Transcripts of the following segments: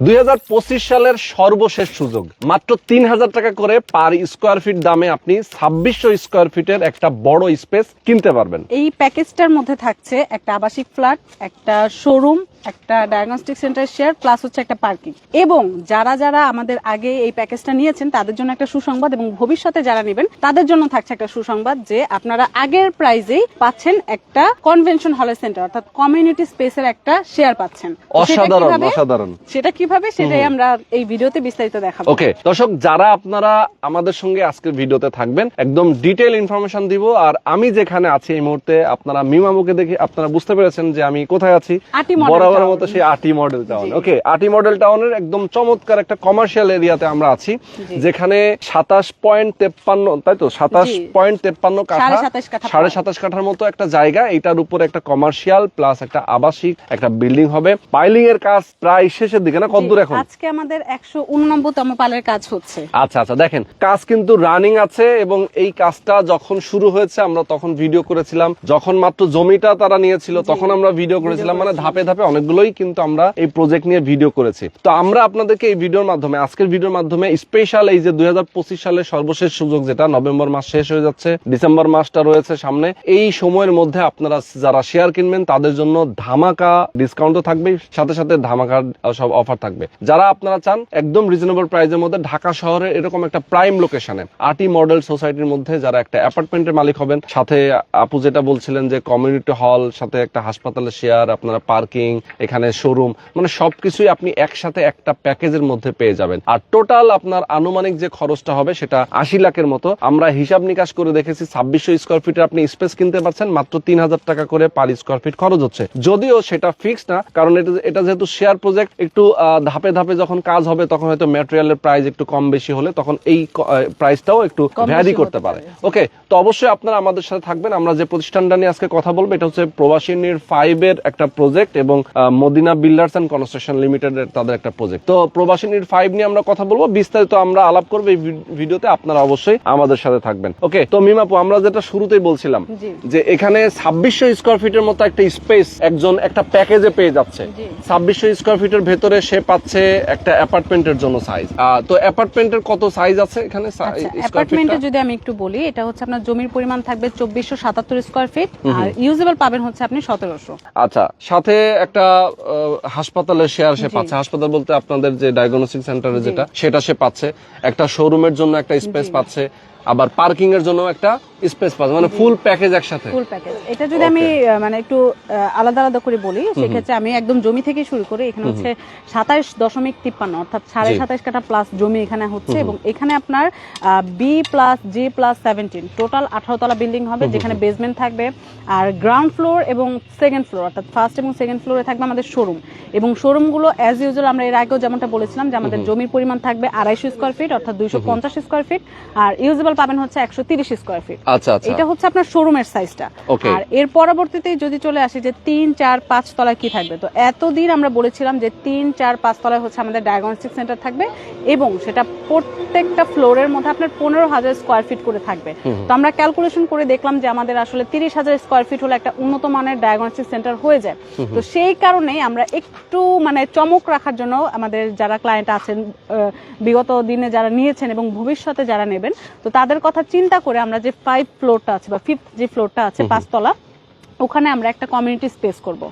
2025 সালের সর্বশেষ সুযোগ, মাত্র 3000 টাকা করে পার স্কোয়ার ফিট দামে আপনি 2600 স্কোয়ার ফিটের একটা বড় স্পেস কিনতে পারবেন। এই প্যাকেজটার মধ্যে থাকছে একটা আবাসিক ফ্ল্যাট, একটা শোরুম, একটা ডায়াগনস্টিক সেন্টার শেয়ার, প্লাস হচ্ছে একটা পার্কিং। এবং যারা যারা আমাদের আগে এই প্যাকেজটা নিয়েছেন তাদের জন্য একটা সুসংবাদ, এবং ভবিষ্যতে যারা নেবেন তাদের জন্য থাকছে একটা সুসংবাদ যে আপনারা আগের প্রাইজেই পাচ্ছেন একটা কনভেনশন হলের সেন্টার, অর্থাৎ কমিউনিটি স্পেসের একটা শেয়ার পাচ্ছেন। অসাধারণ অসাধারণ। সেটা কিভাবে সেটাই আমরা এই ভিডিওতে বিস্তারিত দেখাবো। ওকে দর্শক, যারা আপনারা আমাদের সঙ্গে আজকের ভিডিওতে থাকবেন, একদম ডিটেইল ইনফরমেশন দিব। আর আমি যেখানে আছি এই মুহূর্তে, আপনারা মিমামুকে দেখে আপনারা বুঝতে পেরেছেন যে আমি কোথায় আছি। বরাবরের মতো সেই আটি মডেল টাউন। ওকে, আটি মডেল টাউনের একদম চমৎকার একটা কমার্শিয়াল এরিয়াতে আমরা আছি, যেখানে 27.53, তাই তো 27.53 কাঠা, 27.5 কাঠার মতো একটা জায়গা। এটার উপরে একটা কমার্শিয়াল প্লাস একটা আবাসিক একটা বিল্ডিং হবে। পাইলিং এর কাজ প্রায় শেষের দিকে না? কতদূর এখন? আজকে আমাদের 189তম পালের কাজ হচ্ছে। আচ্ছা আচ্ছা, দেখেন কাজ কিন্তু রানিং আছে। এবং এই কাজটা যখন শুরু হয়েছে আমরা তখন ভিডিও করেছিলাম, যখন মাত্র জমিটা তারা নিয়েছিল তখন আমরা ভিডিও করেছিলাম। মানে ধাপে ধাপে অনেকগুলোই কিন্তু আমরা এই প্রজেক্ট নিয়ে ভিডিও করেছি। তো আমরা আপনাদেরকে এই ভিডিওর মাধ্যমে, আজকের ভিডিওর মাধ্যমে স্পেশাল এই যে 2025 সালের সর্বশেষ সুযোগ, যেটা নভেম্বর মাস শেষ হয়ে যাচ্ছে, ডিসেম্বর মাসটা রয়েছে সামনে, এই সময়ের মধ্যে আপনারা যারা শেয়ার কিনবেন তাদের জন্য ধামাকা ডিসকাউন্টও থাকবে, সাথে সাথে ধামাকা সব অফার থাকবে। যারা আপনারা চান একদম রিজনেবল প্রাইসের মধ্যে ঢাকা শহরে এরকম একটা প্রাইম লোকেশনে আটি মডেল সোসাইটির মধ্যে যারা একটা অ্যাপার্টমেন্টের মালিক হবেন, সাথে আপু যেটা বলছিলেন যে কমিউনিটি হল, সাথে একটা হাসপাতালের শেয়ার, আপনারা পার্কিং, এখানে শোরুম, মানে সবকিছুই আপনি একসাথে একটা প্যাকেজের মধ্যে পেয়ে যাবেন। আর টোটাল আপনার আনুমানিক যে খরচটা হবে সেটা 80 লাখের মতো। আমরা হিসাব নিকাশ করে দেখেছি 2600 স্কোয়ার ফিটে আপনি স্পেস কিনতে পারছেন মাত্র 3000 টাকা করে পার স্কোয়ার ফিট খরচ হচ্ছে। যদিও সেটা ফিক্সড না, কারণ এটা যেহেতু শেয়ার প্রজেক্ট, একটু ধাপে ধাপে যখন কাজ হবে তখন হয়তো ম্যাটেরিয়ালের প্রাইস একটু কম বেশি হলে তখন এই প্রাইসটাও একটু ভ্যারি করতে পারে। ওকে, তো অবশ্যই আপনারা আমাদের সাথে থাকবেন। আমরা যে প্রতিষ্ঠানটা নিয়ে আজকে কথা বলবো এটা হচ্ছে প্রবাসী নির 5 এর একটা প্রজেক্ট, এবং মদিনা বিল্ডার্স এন্ড কনস্ট্রাকশন লিমিটেডের তাদের একটা প্রজেক্ট। তো প্রবাসী নির 5 নিয়ে আমরা কথা বলবো, বিস্তারিত আমরা আলাপ করবো এই ভিডিওতে। আপনারা অবশ্যই আমাদের সাথে থাকবেন। ওকে, তো মিমাপু, আমরা যেটা শুরুতেই বলছিলাম যে এখানে 2600 স্কোয়ার ফিটের মতো একটা স্পেস একজন একটা প্যাকেজে পেয়ে যাচ্ছে। 2600 স্কোয়ার ফিটের ভেতরে সে পাচ্ছে একটা অ্যাপার্টমেন্টের জন্য সাইজ। তো অ্যাপার্টমেন্টের কত সাইজ আছে এখানে? অ্যাপার্টমেন্টে যদি আমি একটু বলি, এটা হচ্ছে আপনার জমির পরিমাণ থাকবে 2477 স্কোয়ার ফিট, আর ইউজেবল পাবেন হচ্ছে আপনি 1700। আচ্ছা, সাথে একটা হাসপাতালের শেয়ার সে পাচ্ছে। হাসপাতাল বলতে আপনাদের যে ডায়াগনস্টিক সেন্টারে যেটা, সেটা সে পাচ্ছে। একটা শোরুমের জন্য একটা স্পেস পাচ্ছে, আবার পার্কিং এর জন্য একটা স্পেস পাচ্ছে, মানে ফুল প্যাকেজ একসাথে। Full package. এটা যদি আমি মানে একটু আলাদা আলাদা করে বলি, সেক্ষেত্রে আমি একদম জমি থেকে শুরু করি। এখানে হচ্ছে 27.53, অর্থাৎ 27.5 কাঠা প্লাস জমি এখানে হচ্ছে। এবং এখানে আপনার B+G+17 টোটাল 18 তলা বিল্ডিং হবে, যেখানে বেসমেন্ট থাকবে, আর গ্রাউন্ড ফ্লোর এবং সেকেন্ড ফ্লোর, অর্থাৎ ফার্স্ট এবং সেকেন্ড ফ্লোরে থাকবে আমাদের শোরুম। এবং শোরুমগুলো অ্যাজ ইউজুয়াল আমরা এর আগেও যেমনটা বলেছিলাম যে আমাদের জমির পরিমাণ থাকবে 250 স্কোয়ার ফিট, অর্থাৎ 250 স্কোয়ার ফিট, আর ইউজেবল পাবেন হচ্ছে 130 স্কোয়ার ফিট। আচ্ছা আচ্ছা, এটা হচ্ছে আপনার শোরুমের সাইজটা। আর এর পরবর্তীতে যদি চলে আসি যে 3, 4, 5 তলায় কি থাকবে, তো এতদিন আমরা বলেছিলাম যে 3, 4, 5 তলায় হচ্ছে আমাদের ডায়াগনস্টিক সেন্টার থাকবে, এবং সেটা প্রত্যেকটা ফ্লোরের মধ্যে আপনার 15,000 স্কোয়ার ফিট করে থাকবে। তো আমরা ক্যালকুলেশন করে দেখলাম যে আমাদের আসলে 30,000 স্কোয়ার ফিট হলে একটা উন্নত মানের ডায়াগনস্টিক সেন্টার হয়ে যায়। তো সেই কারণেই আমরা একটু মানে চমক রাখার জন্য আমাদের যারা ক্লায়েন্ট আছেন, বিগত দিনে যারা নিয়েছেন এবং ভবিষ্যতে যারা নেবেন, তো তাদের কথা চিন্তা করে আমরা যে 5 ফ্লোরটা আছে বা 5th যে ফ্লোরটা আছে 5 তলা, ওখানে আমরা একটা কমিউনিটি স্পেস করব,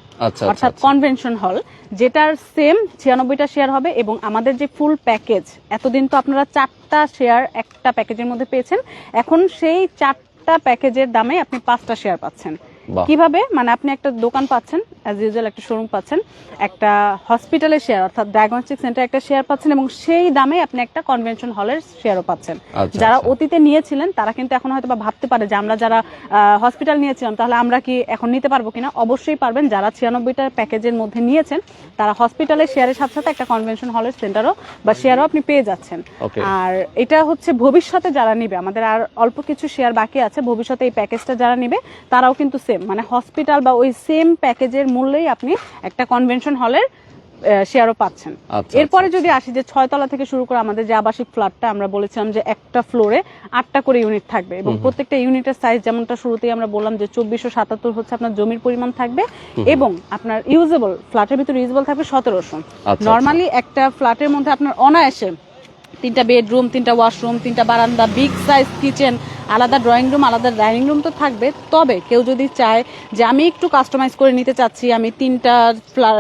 অর্থাৎ কনভেনশন হল, যেটার সেম 96টা শেয়ার হবে। এবং আমাদের যে ফুল প্যাকেজ, এতদিন তো আপনারা 4টা শেয়ার একটা প্যাকেজের মধ্যে পেয়েছেন, এখন সেই 4টা প্যাকেজের দামে আপনি 5টা শেয়ার পাচ্ছেন। কিভাবে? মানে আপনি একটা দোকান পাচ্ছেন, অ্যাজ ইউজুয়াল একটা শোরুম পাচ্ছেন, একটা হসপিটালের শেয়ার অর্থাৎ ডায়াগনস্টিক সেন্টার একটা শেয়ার পাচ্ছেন, এবং সেই দামে আপনি একটা কনভেনশন হলের শেয়ারও পাচ্ছেন। যারা অতীতে নিয়েছিলেন তারা কিন্তু এখন হয়তো ভাবতে পারে যে আমরা যারা হসপিটাল নিয়েছিলাম তাহলে আমরা কি এখন নিতে পারবো কিনা। অবশ্যই পারবেন। যারা 96টা প্যাকেজের মধ্যে নিয়েছেন তারা হসপিটালের শেয়ারের সাথে সাথে একটা কনভেনশন হলের সেন্টারও বা শেয়ারও আপনি পেয়ে যাচ্ছেন। আর এটা হচ্ছে ভবিষ্যতে যারা নিবে, আমাদের আর অল্প কিছু শেয়ার বাকি আছে, ভবিষ্যতে এই প্যাকেজটা যারা নিবে তারাও কিন্তু সেম, মানে হসপিটাল বা ওই সেম প্যাকেজের মূল্যেই আপনি একটা কনভেনশন হলের শেয়ারও পাচ্ছেন। আচ্ছা, এরপরে যদি আসি যে 6 তলা থেকে শুরু করে আমাদের যে আবাসিক ফ্ল্যাটটা আমরা বলেছিলাম যে একটা ফ্লোরে 8টা করে ইউনিট থাকবে এবং প্রত্যেকটা ইউনিটের সাইজ যেমনটা শুরুতেই আমরা বললাম যে 2477 হচ্ছে আপনার জমির পরিমাণ থাকবে এবং আপনার ইউজেবল ফ্ল্যাটের ভিতরে ইউজেবল থাকবে 1700। নরমালি একটা ফ্ল্যাটের মধ্যে আপনার অনায়াসে 3টা বেডরুম, 3টা ওয়াশরুম, 3টা বারান্দা, বিগ সাইজ কিচেন, আলাদা ড্রয়িং রুম, আলাদা ডাইনিং রুম তো থাকবে। তবে কেউ যদি চায় যে আমি একটু কাস্টমাইজ করে নিতে চাচ্ছি, আমি 3টা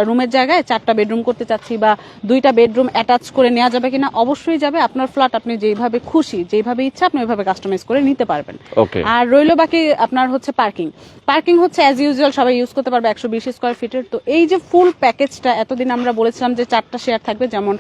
রুমের জায়গায় 4টা বেডরুম করতে চাচ্ছি বা 2টা বেডরুম অ্যাটাচ করে নেওয়া যাবে কিনা, অবশ্যই যাবে। আপনার ফ্ল্যাট আপনি যেইভাবে খুশি, যেইভাবে ইচ্ছা আপনি ওইভাবে কাস্টমাইজ করে নিতে পারবেন। আর রইলো বাকি আপনার হচ্ছে পার্কিং হচ্ছে অ্যাজ ইউজুয়াল সবাই ইউজ করতে পারবে 120 স্কয়ার ফিটের। তো এই যে ফুল প্যাকেজটা এতদিন আমরা বলেছিলাম যে 4টা শেয়ার থাকবে, যেমন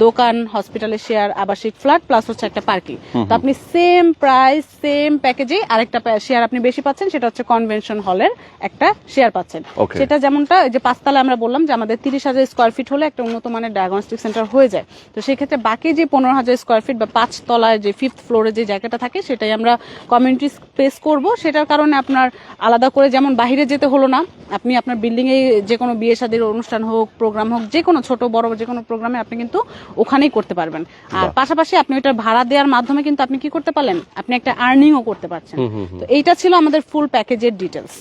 দোকান, হসপিটালের শেয়ার, আবাসিক ফ্ল্যাট প্লাস হচ্ছে একটা পার্কিং। তো আপনি সেম প্রাইস সেম প্যাকেজে আরেকটা শেয়ার আপনি বেশি পাচ্ছেন, সেটা হচ্ছে কনভেনশন হলের একটা শেয়ার পাচ্ছেন। সেটা যেমনটা যে 5 তলায় আমরা বললাম যে আমাদের 30,000 স্কয়ার ফিট হলে একটা উন্নত মানের ডায়াগনস্টিক সেন্টার হয়ে যায়। তো সেই ক্ষেত্রে বাকি যে 15,000 স্কয়ার ফিট বা 5 তলায় যে 5th ফ্লোরে যে জায়গাটা থাকে সেটাই আমরা কমিউনিটি স্পেস করব। সেটার কারণে আপনার আলাদা করে যেমন বাইরে যেতে হলো না, আপনি আপনার বিল্ডিং এ যে কোনো বিয়ে শাদীর অনুষ্ঠান হোক, প্রোগ্রাম হোক, যে কোনো ছোট বড় যে কোনো প্রোগ্রামে আপনি কিন্তু ওখানেই করতে পারবেন। আর পাশাপাশি আপনি ওটা ভাড়া দেওয়ার মাধ্যমে কিন্তু আপনি কি করতে পারলেন, আপনি একটা আর্নিংও করতে পারছেন। তো এইটা ছিল আমাদের ফুল প্যাকেজের ডিটেলস।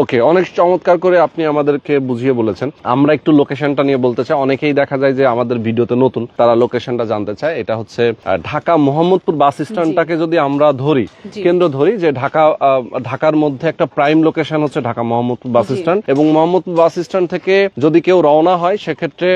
ওকে, অনেক চমৎকার করে আপনি আমাদেরকে বুঝিয়ে বলেছেন। আমরা একটু লোকেশনটা নিয়ে বলতে চাই। অনেকেই দেখা যায় যে আমাদের ভিডিওতে নতুন, তারা লোকেশনটা জানতে চায়। এটা হচ্ছে ঢাকা মোহাম্মদপুর বাস স্ট্যান্ডটাকে যদি আমরা ধরি, কেন্দ্র ধরি, যে ঢাকার মধ্যে একটা প্রাইম লোকেশন হচ্ছে ঢাকা মোহাম্মদপুর বাস স্ট্যান্ড। এবং মোহাম্মদপুর বাস স্ট্যান্ড থেকে যদি কেউ রওনা হয় সেক্ষেত্রে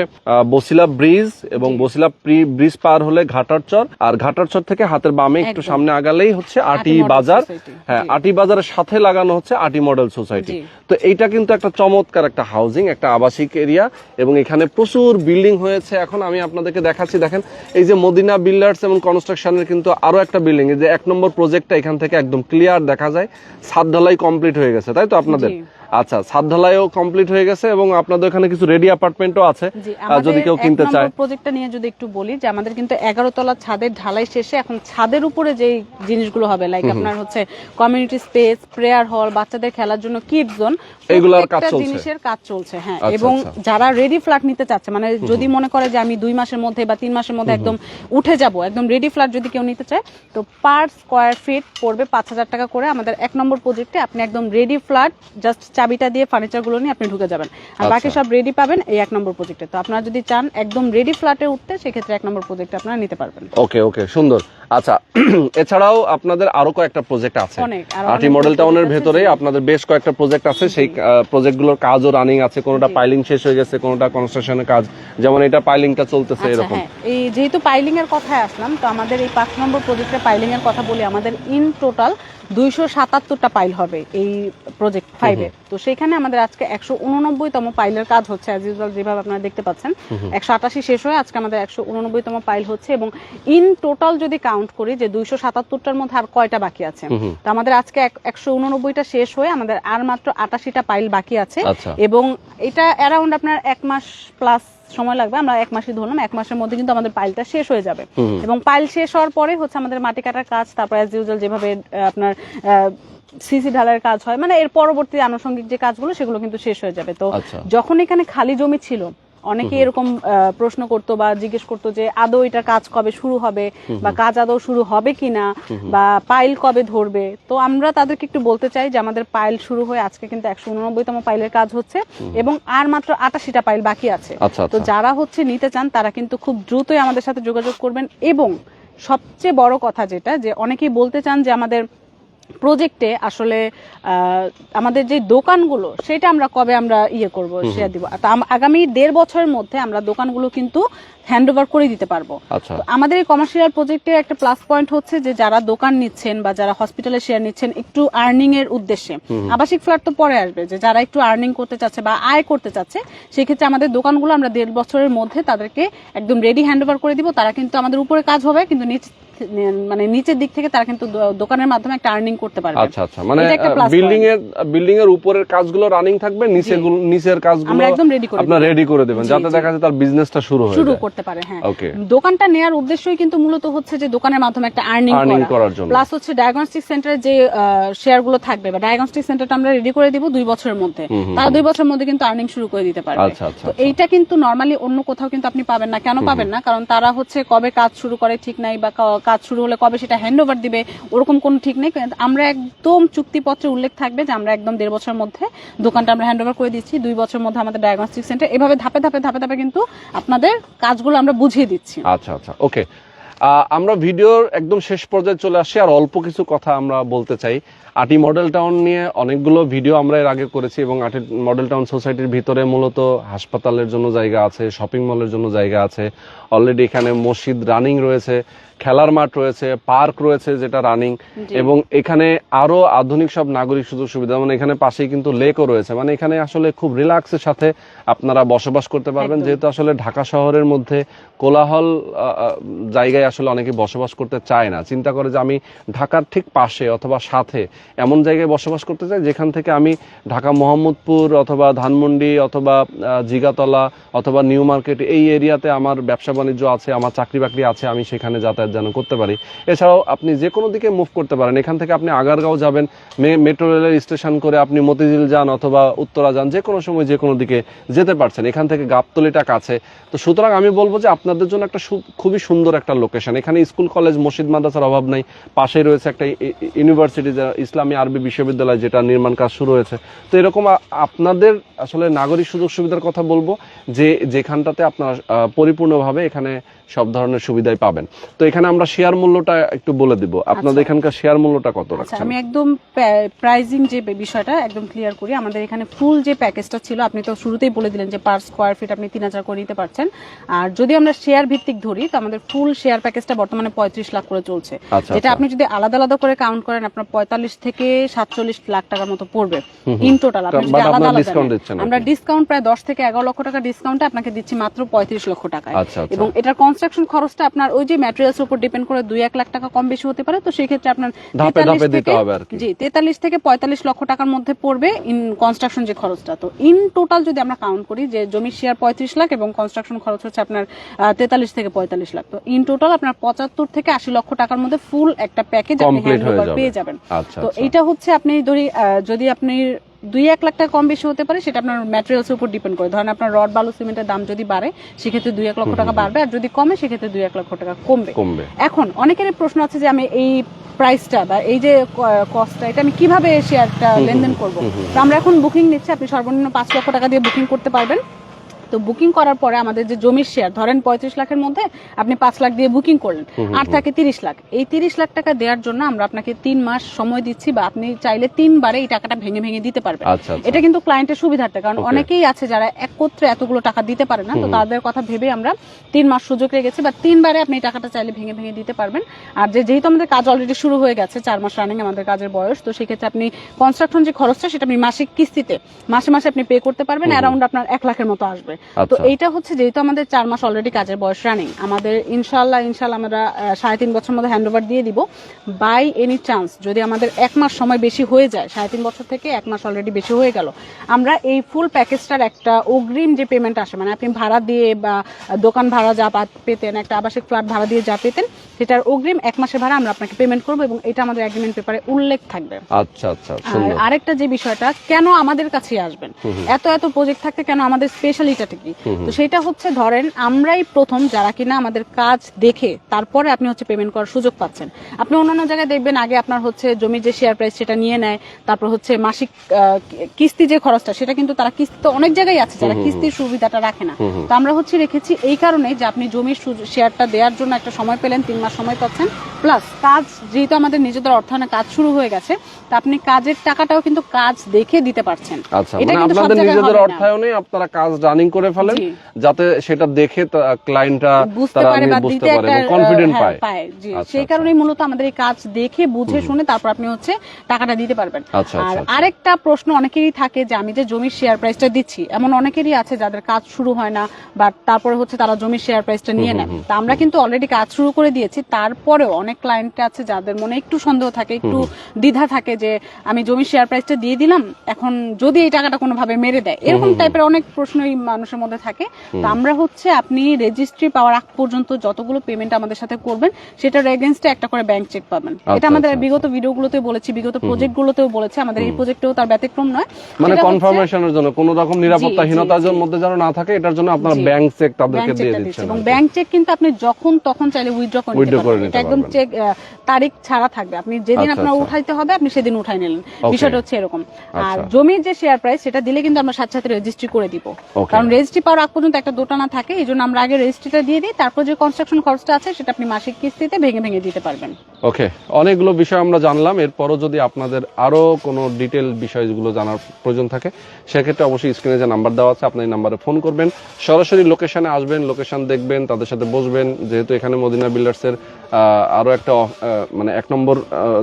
বসিলা ব্রিজ এবং বসিলা ব্রিজ পার হলে ঘাটারচর, আর ঘাটারচর থেকে হাতের বামে একটু সামনে আগালেই হচ্ছে আটি বাজার। হ্যাঁ, আটি বাজারের সাথে লাগানো হচ্ছে আটি মডেল সোসাইটি। তো এইটা কিন্তু একটা চমৎকার একটা হাউজিং, একটা আবাসিক এরিয়া এবং এখানে প্রচুর বিল্ডিং হয়েছে। এখন আমি আপনাদেরকে দেখাচ্ছি, দেখেন এই যে মদিনা বিল্ডার্স এবং কনস্ট্রাকশনের কিন্তু আরো একটা বিল্ডিং, এই যে 1 নম্বর প্রজেক্টটা এখান থেকে একদম ক্লিয়ার দেখা যায়। ছাদ ঢালাই কমপ্লিট হয়ে গেছে, তাই তো আপনাদের? আচ্ছা, ছাদ ঢালাইও কমপ্লিট হয়ে গেছে এবং আপনাদের এখানে কিছু রেডি অ্যাপার্টমেন্টও আছে যদি কেউ কিনতে চায়। প্রজেক্টটা নিয়ে যদি একটু বলি যে আমাদের কিন্তু 11 তলা ছাদের ঢালাই শেষে এখন ছাদের উপরে যে জিনিসগুলো হবে, লাইক আপনার হচ্ছে কমিউনিটি স্পেস, প্রেয়ার হল, বাচ্চাদের খেলার জন্য কিডস জোন, এগুলোর কাজ চলছে, জিনিসের কাজ চলছে। হ্যাঁ, এবং যারা রেডি ফ্ল্যাট নিতে চাচ্ছে, মানে যদি মনে করে যে আমি 2 মাসের মধ্যে বা 3 মাসের মধ্যে একদম উঠে যাব, একদম রেডি ফ্ল্যাট যদি কেউ নিতে চায়, তো পার স্কয়ার ফিট পড়বে 5,000 টাকা করে। আমাদের 1 নম্বর প্রজেক্টে আপনি একদম রেডি ফ্ল্যাট, জাস্ট চাবিটা দিয়ে ফার্নিচার গুলো নিয়ে আপনি ঢুকে যাবেন, আর বাকি সব রেডি পাবেন এই 1 নম্বর প্রজেক্টে। তো আপনারা যদি চান একদম রেডি ফ্ল্যাটে উঠতে, সেক্ষেত্রে 1 নম্বর প্রজেক্টে আপনারা নিতে পারবেন। ওকে, সুন্দর। আচ্ছা, এছাড়াও আপনাদের আরো কয়েকটা প্রজেক্ট আছে আটি মডেল টাউনের ভেতরে, আপনাদের বেশ কয়েকটা প্রজেক্ট আছে। সেই প্রজেক্টগুলোর কাজও রানিং আছে, কোনটা পাইলিং শেষ হয়ে গেছে, কোনটা কনস্ট্রাকশনের কাজ, যেমন এটা পাইলিংটা চলতেছে এরকম। এই যেহেতু পাইলিং এর কথায় আসলাম, তো আমাদের এই 5 নম্বর প্রজেক্টে পাইলিং এর কথা বলি। আমাদের ইন টোটাল 277টা পাইল হবে এই প্রজেক্ট 5 এ। তো সেখানে আমাদের আজকে 189তম পাইলের কাজ হচ্ছে, অ্যাজ ইউজুয়াল যেভাবে আপনারা দেখতে পাচ্ছেন। 188 শেষ হয়ে আজকে আমাদের 189তম পাইল হচ্ছে। এবং ইন টোটাল যদি কাউন্ট করি যে 277টার মধ্যে আর কয়টা বাকি আছে, তো আমাদের আজকে 189টা শেষ হয়ে আমাদের আর মাত্র 88টা পাইল বাকি আছে। এবং এটা অ্যারাউন্ড আপনার 1 মাস প্লাস সময় লাগবে। আমরা 1 মাসই ধরলাম, 1 মাসের মধ্যে কিন্তু আমাদের পাইলটা শেষ হয়ে যাবে। এবং পাইল শেষ হওয়ার পরে হচ্ছে আমাদের মাটি কাটার কাজ, তারপর অ্যাজ ইউজুয়াল যেভাবে আপনার সিসি ঢালাইয়ের কাজ হয়, মানে এর পরবর্তী আনুষঙ্গিক যে কাজগুলো সেগুলো কিন্তু শেষ হয়ে যাবে। তো যখন এখানে খালি জমি ছিল, অনেকে এরকম প্রশ্ন করতো বা জিজ্ঞেস করতো যে আদৌ এটা কাজ কবে শুরু হবে বা কাজ আদৌ শুরু হবে কিনা বা পাইল কবে ধরবে। তো আমরা তাদেরকে একটু বলতে চাই যে আমাদের পাইল শুরু হয়ে আজকে কিন্তু 189তম পাইলের কাজ হচ্ছে এবং আর মাত্র 88টা পাইল বাকি আছে। তো যারা হচ্ছে নিতে চান তারা কিন্তু খুব দ্রুতই আমাদের সাথে যোগাযোগ করবেন। এবং সবচেয়ে বড় কথা যেটা, যে অনেকেই বলতে চান যে আমাদের প্রজেক্টে আসলে আমাদের যে দোকানগুলো সেটা আমরা কবে আমরা করব, শেয়ার দিব। আগামী 1.5 বছরের মধ্যে আমরা দোকানগুলো কিন্তু হ্যান্ড ওভার করে দিতে পারবো। আমাদের এই কমার্শিয়াল প্রজেক্টের একটা প্লাস পয়েন্ট হচ্ছে যে যারা দোকান নিচ্ছেন বা যারা হসপিটালে শেয়ার নিচ্ছেন একটু আর্নিং এর উদ্দেশ্যে, আবাসিক ফ্ল্যাট তো পরে আসবে, যে যারা একটু আর্নিং করতে চাচ্ছে বা আয় করতে চাচ্ছে, সেক্ষেত্রে আমাদের দোকানগুলো আমরা 1.5 বছরের মধ্যে তাদেরকে একদম রেডি হ্যান্ড ওভার করে দিব। তারা কিন্তু আমাদের উপরে কাজ হবে, কিন্তু মানে নিচের দিক থেকে তারা কিন্তু দোকানের মাধ্যমে একটা আর্নিং করতে পারবে। আচ্ছা, মানে বিল্ডিং এর উপরের কাজগুলো রানিং থাকবে, নিচের কাজগুলো আমরা একদম রেডি করে আপনারা রেডি করে দেবেন, যাতে দেখা যায় তার বিজনেসটা শুরু করতে করতে পারে। হ্যাঁ, ওকে, দোকানটা নেয়ার উদ্দেশ্যই কিন্তু মূলত হচ্ছে যে দোকানের মাধ্যমে একটা আর্নিং করার জন্য, প্লাস হচ্ছে ডায়াগনস্টিক সেন্টারে যে শেয়ার গুলো থাকবে বা ডায়াগনস্টিক সেন্টারটা আমরা রেডি করে দিব 2 বছরের মধ্যে, তারা 2 বছরের মধ্যে কিন্তু আর্নিং শুরু করে দিতে পারবে। তো এইটা কিন্তু নরমালি অন্য কোথাও কিন্তু আপনি পাবেন না। কেন পাবেন না? কারণ তারা হচ্ছে কবে কাজ শুরু করে ঠিক নাই, বা কাজ শুরু হলে কবে সেটা হ্যান্ড ওভার দিবে ওরকম কোনো ঠিক নেই। আমরা একদম চুক্তিপত্রে উল্লেখ থাকবে যে আমরা একদম 1.5 বছরের মধ্যে দোকানটা আমরা হ্যান্ড ওভার করে দিচ্ছি, 2 বছরের মধ্যে আমাদের ডায়াগনস্টিক সেন্টার, এভাবে ধাপে ধাপে কিন্তু আপনাদের কাজগুলো আমরা বুঝিয়ে দিচ্ছি। আচ্ছা আচ্ছা, ওকে। আমরা ভিডিওর একদম শেষ পর্যায়ে চলে আসি, আর অল্প কিছু কথা আমরা বলতে চাই। আটি মডেল টাউন নিয়ে অনেকগুলো ভিডিও আমরা এর আগে করেছি, এবং আটি মডেল টাউন সোসাইটির ভিতরে মূলত হাসপাতালের জন্য জায়গা আছে, শপিং মলের জন্য জায়গা আছে, অলরেডি এখানে মসজিদ রানিং রয়েছে, খেলার মাঠ রয়েছে, পার্ক রয়েছে যেটা রানিং, এবং এখানে আরো আধুনিক সব নাগরিক সুযোগ সুবিধা, মানে এখানে পাশেই কিন্তু লেকও রয়েছে, মানে এখানে আসলে খুব রিল্যাক্সের সাথে আপনারা বসবাস করতে পারবেন। যেহেতু আসলে ঢাকা শহরের মধ্যে কোলাহল জায়গায় আসলে অনেকে বসবাস করতে চায় না, চিন্তা করে যে আমি ঢাকার ঠিক পাশে অথবা সাথে এমন জায়গায় বসবাস করতে চাই যেখান থেকে আমি ঢাকা মোহাম্মদপুর অথবা ধানমন্ডি অথবা জিগাতলা অথবা নিউ মার্কেট এই এরিয়াতে আমার ব্যবসা বাণিজ্য আছে, আমার চাকরি বাকরি আছে, আমি সেখানে যাতায়াত যেন করতে পারি। এছাড়াও আপনি যে কোনো দিকে মুভ করতে পারেন, এখান থেকে আপনি আগারগাঁও যাবেন, মেট্রো রেলের স্টেশন করে আপনি মতিঝিল যান অথবা উত্তরা যান, যে কোনো সময় যে কোনো দিকে যেতে পারছেন, এখান থেকে গাবতলিটা কাছে। তো সুতরাং আমি বলবো যে আপনাদের জন্য একটা খুবই সুন্দর একটা লোকেশন, এখানে স্কুল কলেজ মসজিদ মাদ্রাসার অভাব নাই, পাশেই রয়েছে একটা ইউনিভার্সিটি, ইসলামী আরবি বিশ্ববিদ্যালয় যেটা নির্মাণ কাজ শুরু হয়েছে। তো এরকম আপনাদের আসলে নাগরিক সুযোগ সুবিধার কথা বলবো যে যেখানটাতে আপনারা পরিপূর্ণভাবে এখানে সব ধরনের সুবিধাই পাবেন। তো এখানে আমরা শেয়ার মূল্যটা একটু বলে দিব, আপনাদের এখানকার শেয়ার মূল্যটা কত রাখছেন? আমি একদম প্রাইজিং যে বিষয়টা একদম ক্লিয়ার করি। আমাদের এখানে ফুল যে প্যাকেজটা ছিল, আপনি তো শুরুতেই বলে দিলেন যে পার স্কয়ার ফিট আপনি 3000 করে নিতে পারছেন, আর যদি আমরা শেয়ার ভিত্তিক ধরি তো আমাদের ফুল শেয়ার প্যাকেজটা বর্তমানে 35 লাখ করে চলছে, যেটা আপনি যদি আলাদা আলাদা করে কাউন্ট করেন আপনার 45 থেকে 47 লাখ টাকার মতো পড়বে ইন টোটাল। আপনি যদি আলাদা আলাদা, আমরা ডিসকাউন্ট প্রায় 10 থেকে 11 লক্ষ টাকা ডিসকাউন্টে আপনাকে দিচ্ছি মাত্র 35 লক্ষ টাকায়। এবং এটার কনস্ট্রাকশন খরচটা আপনার ওই যে ম্যাটেরিয়ালস উপর ডিপেন্ড করে 2-1 লাখ টাকা কম বেশি হতে পারে। তো সেই ক্ষেত্রে আপনার 43 থেকে 45 লক্ষ টাকার মধ্যে পড়বে ইন কনস্ট্রাকশন যে খরচটা। তো ইন টোটাল যদি আমরা কাউন্ট করি যে জমির শেয়ার 35 লাখ এবং কনস্ট্রাকশন খরচ হচ্ছে আপনার 43 থেকে 45 লাখ, তো ইন টোটাল আপনার 75 থেকে 80 লক্ষ টাকার মধ্যে ফুল একটা প্যাকেজ আপনি পেয়ে যাবেন। তো এইটা হচ্ছে আপনি ধরি যদি আপনি 2-1 লাখ টাকা কম বেশি হতে পারে, সেটা আপনার ম্যাটেরিয়ালস উপর ডিপেন্ড করে। ধরেন আপনার রড বালু সিমেন্টের দাম যদি বাড়ে সেক্ষেত্রে 2-1 লক্ষ টাকা বাড়বে, আর যদি কমে সেক্ষেত্রে 2-1 লক্ষ টাকা কমবে। এখন অনেকেরই প্রশ্ন আছে যে আমি এই প্রাইসটা বা এই যে কস্টটা এটা আমি কিভাবে শেয়ারটা লেনদেন করব। তো আমরা এখন বুকিং নিচ্ছি, আপনি সর্বনিম্ন 5 লক্ষ টাকা দিয়ে বুকিং করতে পারবেন। তো বুকিং করার পরে আমাদের যে জমির শেয়ার ধরেন 35 লাখের মধ্যে আপনি 5 লাখ দিয়ে বুকিং করলেন, আর থাকে 30 লাখ। এই 30 লাখ টাকা দেওয়ার জন্য আমরা আপনাকে 3 মাস সময় দিচ্ছি, বা আপনি চাইলে 3 বারে এই টাকাটা ভেঙে ভেঙে দিতে পারবেন। এটা কিন্তু ক্লায়েন্টের সুবিধার্থে, কারণ অনেকেই আছে যারা একত্রে এতগুলো টাকা দিতে পারে না, তো তাদের কথা ভেবে আমরা 3 মাস সুযোগ রেখেছি, বা 3 বারে আপনি এই টাকাটা চাইলে ভেঙে ভেঙে দিতে পারবেন। আর যেহেতু আমাদের কাজ অলরেডি শুরু হয়ে গেছে, 4 মাস রানিং আমাদের কাজের বয়স, তো সেক্ষেত্রে আপনি কনস্ট্রাকশন যে খরচটা সেটা আপনি মাসিক কিস্তিতে মাসে মাসে আপনি পে করতে পারবেন, অ্যারাউন্ড আপনার 1 লাখের মতো আসবে। তো এইটা হচ্ছে যেহেতু আমাদের 4 মাস অলরেডি কাজের বয়স রানিং, আমাদের ইনশাল্লাহ আমরা 3.5 বছর মধ্যে হ্যান্ড ওভার দিয়ে দিব। বাই এনি চান্স যদি আমাদের 1 মাস সময় বেশি হয়ে যায়, 3.5 বছর থেকে 1 মাস অলরেডি বেশি হয়ে গেল, আমরা এই ফুল প্যাকেজটার একটা অগ্রিম যে পেমেন্ট আসে, মানে আপনি ভাড়া দিয়ে বা দোকান ভাড়া যা পেতেন, একটা আবাসিক ফ্ল্যাট ভাড়া দিয়ে যা পেতেন, সেটার অগ্রিম 1 মাসের ভাড়া আমরা আপনাকে পেমেন্ট করবো, এবং এটা আমাদের এগ্রিমেন্ট পেপারে উল্লেখ থাকবে। আচ্ছা আচ্ছা। আরেকটা যে বিষয়টা, কেন আমাদের কাছে আসবেন, এত প্রজেক্ট থাকতে কেন আমাদের স্পেশালিটিটা কি, তো সেটা হচ্ছে ধরেন আমরাই প্রথম যারা কিনা আমাদের কাজ দেখে তারপরে আপনি হচ্ছে পেমেন্ট করার সুযোগ পাচ্ছেন। আপনি অন্যান্য জায়গায় দেখবেন আগে আপনার হচ্ছে জমির যে শেয়ার প্রাইস সেটা নিয়ে নেয়, তারপর হচ্ছে মাসিক কিস্তি যে খরচটা সেটা কিন্তু তারা কিস্তি, তো অনেক জায়গায় আছে যারা কিস্তির সুবিধাটা রাখে না। তো আমরা হচ্ছে রেখেছি এই কারণে যে আপনি জমির শেয়ারটা দেওয়ার জন্য একটা সময় পেলেন, 3 মাস সময় পাচ্ছেন, প্লাস কাজ যেহেতু আমাদের নিজেদের অর্থায়নে কাজ শুরু হয়ে গেছে, তা আপনি কাজের টাকাটাও কিন্তু কাজ দেখে দিতে পারছেন। এটা কিন্তু আপনাদের নিজেদের অর্থায়নে আপনারা কাজ রানিং করে ফেলেন, যাতে সেটা দেখে ক্লায়েন্টটা বুঝতে পারে বা দিতে একটা কনফিডেন্ট পায়। সেই কারণেই মূলত আমাদের এই কাজ দেখে বুঝে শুনে তারপর আপনি হচ্ছে টাকাটা দিতে পারবেন। আর আরেকটা প্রশ্ন অনেকেরই থাকে যে আমি যে জমির শেয়ার প্রাইসটা দিচ্ছি, এমন অনেকেরই আছে যাদের কাজ শুরু হয় না, বা তারপরে হচ্ছে তারা জমির শেয়ার প্রাইসটা নিয়ে নেয়। তা আমরা কিন্তু অলরেডি কাজ শুরু করে দিয়েছি, তারপরেও অনেক ক্লায়েন্ট আছে যাদের মনে একটু সন্দেহ থাকে, একটু দ্বিধা থাকে যে আমি জমির শেয়ার প্রাইসটা দিয়ে দিলাম, এখন যদি এই টাকাটা কোনোভাবে মেরে দেয়, এরকম টাইপের অনেক প্রশ্নই মানুষের মধ্যে থাকে। তো আমরা হচ্ছে আপনি রেজিস্ট্রি পাওয়ার আগ পর্যন্ত যতগুলো পেমেন্ট আমাদের সাথে করবেন সেটার এগেইনস্টে একটা করে ব্যাংক চেক পাবেন। এটা আমাদের বিগত ভিডিওগুলোতে বলেছি, বিগত প্রজেক্টগুলোতেও বলেছি, আমাদের এই প্রজেক্টেও তার ব্যতিক্রম নয়। মানে কনফার্মেশনের জন্য কোনো রকম নিরাপত্তাহীনতার মধ্যে যেন না থাকে, এটার জন্য আপনারা ব্যাংক চেক তাদেরকে দিয়ে দিচ্ছেন। এবং ব্যাংক চেক কিন্তু আপনি যখন তখন চাইলে উইথড্র করে নিতে পারবেন। এটা একদম চেক তারিখ ছাড়া থাকবে, আপনি যেদিন আপনার উঠাইতে হবে আপনি সেদিন উঠাই নিলেন, বিষয়টা হচ্ছে এরকম। আর জমির যে শেয়ার প্রাইস সেটা দিলে কিন্তু আমরা সাথে সাথে রেজিস্ট্রি করে দিব, কারণ রেজিস্ট্রি পাওয়ার আগ পর্যন্ত একটা দোটানা থাকে, এই জন্য আমরা আগে রেজিস্ট্রিটা দিয়ে দিই, তারপর যে কনস্ট্রাকশন খরচটা আছে সেটা আপনি মাসিক কিস্তিতে ভেঙে ভেঙে দিতে পারবেন। ওকে, অনেকগুলো বিষয় আমরা জানলাম। এরপরও যদি আপনাদের আরো কোনো ডিটেল বিষয়গুলো জানার প্রয়োজন থাকে সেক্ষেত্রে অবশ্যই স্ক্রিনে যে নাম্বার দেওয়া আছে আপনি এই নাম্বারে ফোন করবেন, সরাসরি লোকেশনে আসবেন, লোকেশন দেখবেন, তাদের সাথে বসবেন। যেহেতু এখানে মদিনা বিল্ডার্সের আরো একটা মানে 1 নম্বর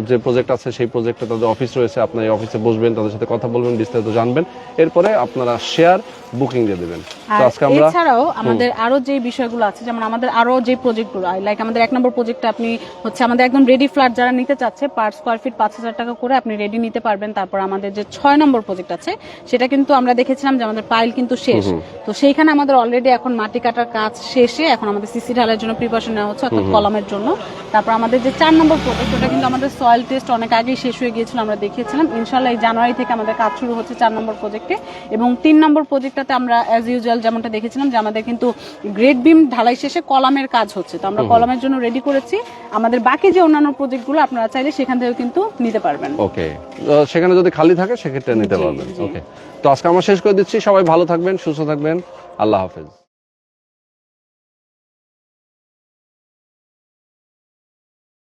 যে প্রজেক্ট আছে সেই প্রজেক্টে তাদের অফিস রয়েছে, আপনি এই অফিসে বসবেন, তাদের সাথে কথা বলবেন, বিস্তারিত জানবেন, এরপরে আপনারা শেয়ার বুকিং দিয়ে দেবেন। তো আজকে আমরা এছাড়াও আমাদের আরো যে বিষয়গুলো আছে, যেমন আমাদের আরো যে প্রজেক্টগুলো, লাইক আমাদের 1 নম্বর প্রজেক্টে আপনি হচ্ছে আমাদের একদম রেডি ফ্ল্যাট যারা নিতে চাচ্ছে পার স্কয়ার ফিট 5,000 টাকা করে আপনি রেডি নিতে পারবেন। তারপর আমাদের যে 6 নম্বর প্রজেক্ট আছে সেটা কিন্তু আমরা দেখেছিলাম যে আমাদের পাইল কিন্তু শেষ, তো সেইখানে আমাদের অলরেডি এখন মাটি কাটার কাজ শেষে, এখন আমাদের সিসি ঢালাইয়ের জন্য প্রিপারেশন নেওয়া হচ্ছে, অর্থাৎ কলামের জন্য। তারপর আমাদের যে 4 নম্বর প্রজেক্ট ওটা কিন্তু আমাদের সয়েল টেস্ট অনেক আগেই শেষ হয়ে গিয়েছিল, আমরা দেখিয়েছিলাম। ইনশাআল্লাহ এই জানুয়ারি থেকে আমাদের কাজ শুরু হচ্ছে 4 নম্বর প্রজেক্টে। এবং 3 নম্বর প্রজেক্টটাতে আমরা অ্যাজ ইউজুয়াল যেমনটা দেখেছিলাম যে আমাদের কিন্তু গ্রেড বিম ঢালাই শেষে কলামের কাজ হচ্ছে, তো আমরা কলামের জন্য রেডি করেছি। আমাদের বাকি যে অন্যান্য প্রজেক্টগুলো আপনারা চাইলে সেখান থেকে কিন্তু নিতে পারবেন। ওকে, সেখানে যদি খালি থাকে সেক্ষেত্রে নিতে পারবেন। ওকে, তো আজকে আমরা শেষ করে দিচ্ছি। সবাই ভালো থাকবেন, সুস্থ থাকবেন, আল্লাহ হাফেজ।